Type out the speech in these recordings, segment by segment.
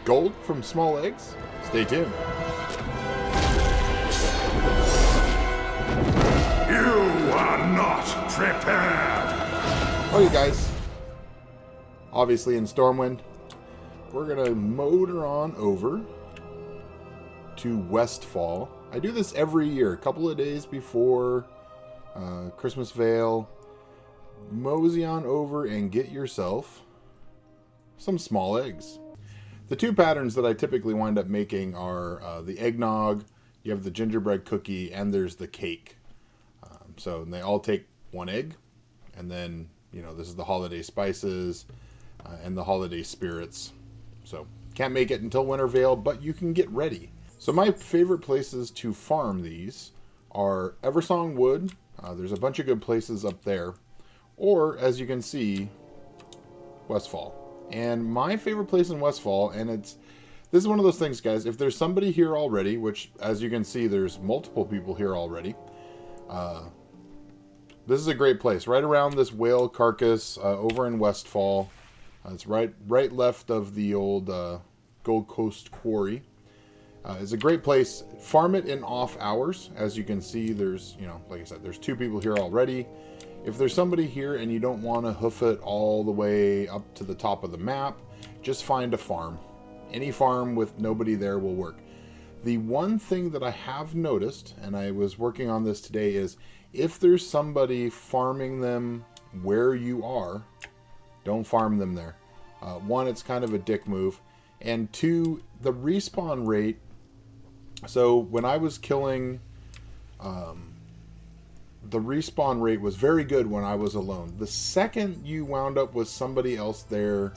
Gold from small eggs? Stay tuned. You are not prepared! Okay, guys. Obviously in Stormwind, we're going to motor on over to Westfall. I do this every year, a couple of days before Christmas Vale. Mosey on over and get yourself some small eggs. The two patterns that I typically wind up making are the eggnog, you have the gingerbread cookie, and there's the cake. So they all take one egg, and then, you know, this is the holiday spices and the holiday spirits. So can't make it until Winter Vale, but you can get ready. So my favorite places to farm these are Eversong Wood. There's a bunch of good places up there. Or, as you can see, Westfall. And my favorite place in Westfall, and this is one of those things, guys, if there's somebody here already, which, as you can see, there's multiple people here already, this is a great place. Right around this whale carcass over in Westfall. It's right left of the old Gold Coast Quarry. It's a great place. Farm it in off hours. As you can see, there's, you know, like I said, there's two people here already. If there's somebody here and you don't want to hoof it all the way up to the top of the map, just find a farm. Any farm with nobody there will work. The one thing that I have noticed, and I was working on this today, is if there's somebody farming them where you are, don't farm them there. One, it's kind of a dick move. And two, the respawn rate. So when I was killing... the respawn rate was very good when I was alone. The second you wound up with somebody else there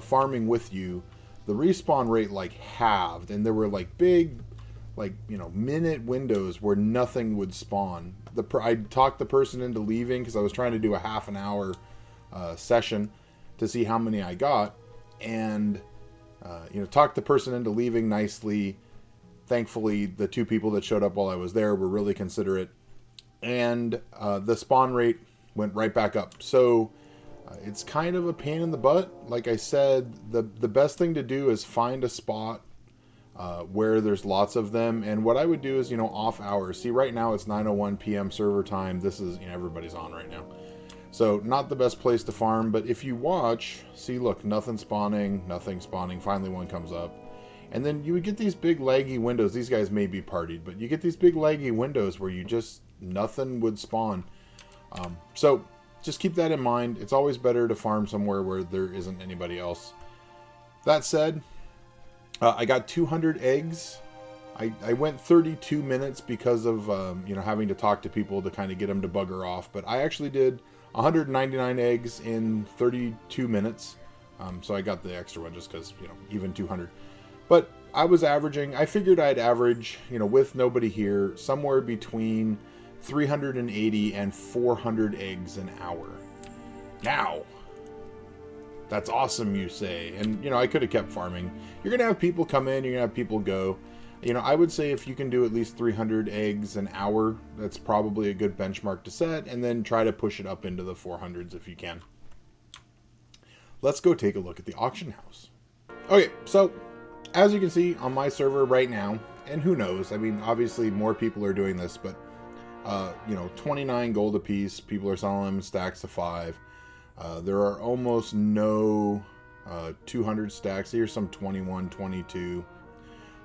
farming with you, the respawn rate like halved, and there were like big, like, you know, minute windows where nothing would spawn. I talked the person into leaving because I was trying to do a half an hour session to see how many I got, and you know, talked the person into leaving nicely. Thankfully, the two people that showed up while I was there were really considerate. And the spawn rate went right back up. So it's kind of a pain in the butt. Like I said, the best thing to do is find a spot where there's lots of them. And what I would do is, you know, off hours. See, right now it's 9:01 p.m. server time. This is, you know, everybody's on right now. So not the best place to farm. But if you watch, see, look, nothing spawning. Finally one comes up. And then you would get these big laggy windows. These guys may be partied, but you get these big laggy windows where you just... nothing would spawn. So just keep that in mind. It's always better to farm somewhere where there isn't anybody else. That said, I got 200 eggs. I went 32 minutes because of you know, having to talk to people to kind of get them to bugger off. But I actually did 199 eggs in 32 minutes. So I got the extra one just because, you know, even 200. But I was averaging, I figured I'd average, you know, with nobody here, somewhere between 380 and 400 eggs an hour. Now, that's awesome, you say. And, you know, I could have kept farming. You're going to have people come in, you're going to have people go. You know, I would say if you can do at least 300 eggs an hour, that's probably a good benchmark to set. And then try to push it up into the 400s if you can. Let's go take a look at the auction house. Okay, so as you can see on my server right now, and who knows, I mean, obviously more people are doing this, but you know, 29 gold a piece. People are selling them in stacks of 5. There are almost no 200 stacks. Here's some 21, 22.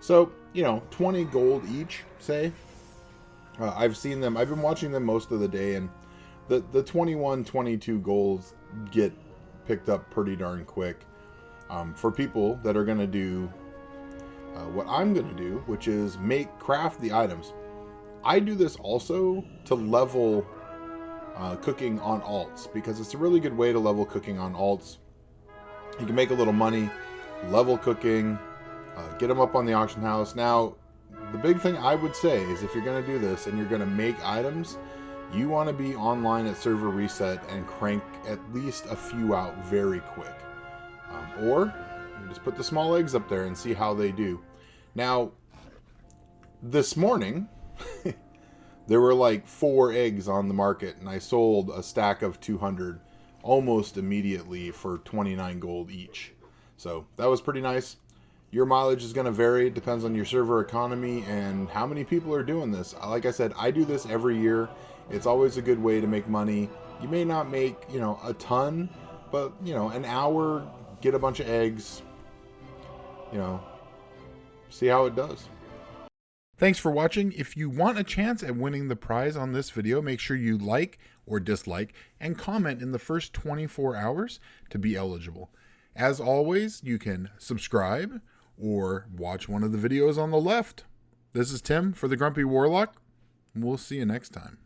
So, you know, 20 gold each, say. I've seen them. I've been watching them most of the day, and the 21, 22 golds get picked up pretty darn quick. For people that are going to do what I'm going to do, which is craft the items. I do this also to level cooking on alts, because it's a really good way to level cooking on alts. You can make a little money, level cooking, get them up on the auction house. Now, the big thing I would say is if you're going to do this and you're going to make items, you want to be online at server reset and crank at least a few out very quick. Or you just put the small eggs up there and see how they do. Now, this morning, there were like 4 eggs on the market, and I sold a stack of 200 almost immediately for 29 gold each. So that was pretty nice. Your mileage is going to vary. It depends on your server economy and how many people are doing this. Like I said, I do this every year. It's always a good way to make money. You may not make, a ton, but, an hour, get a bunch of eggs, see how it does. Thanks for watching. If you want a chance at winning the prize on this video, make sure you like or dislike and comment in the first 24 hours to be eligible. As always, you can subscribe or watch one of the videos on the left. This is Tim for the Grumpy Warlock. We'll see you next time.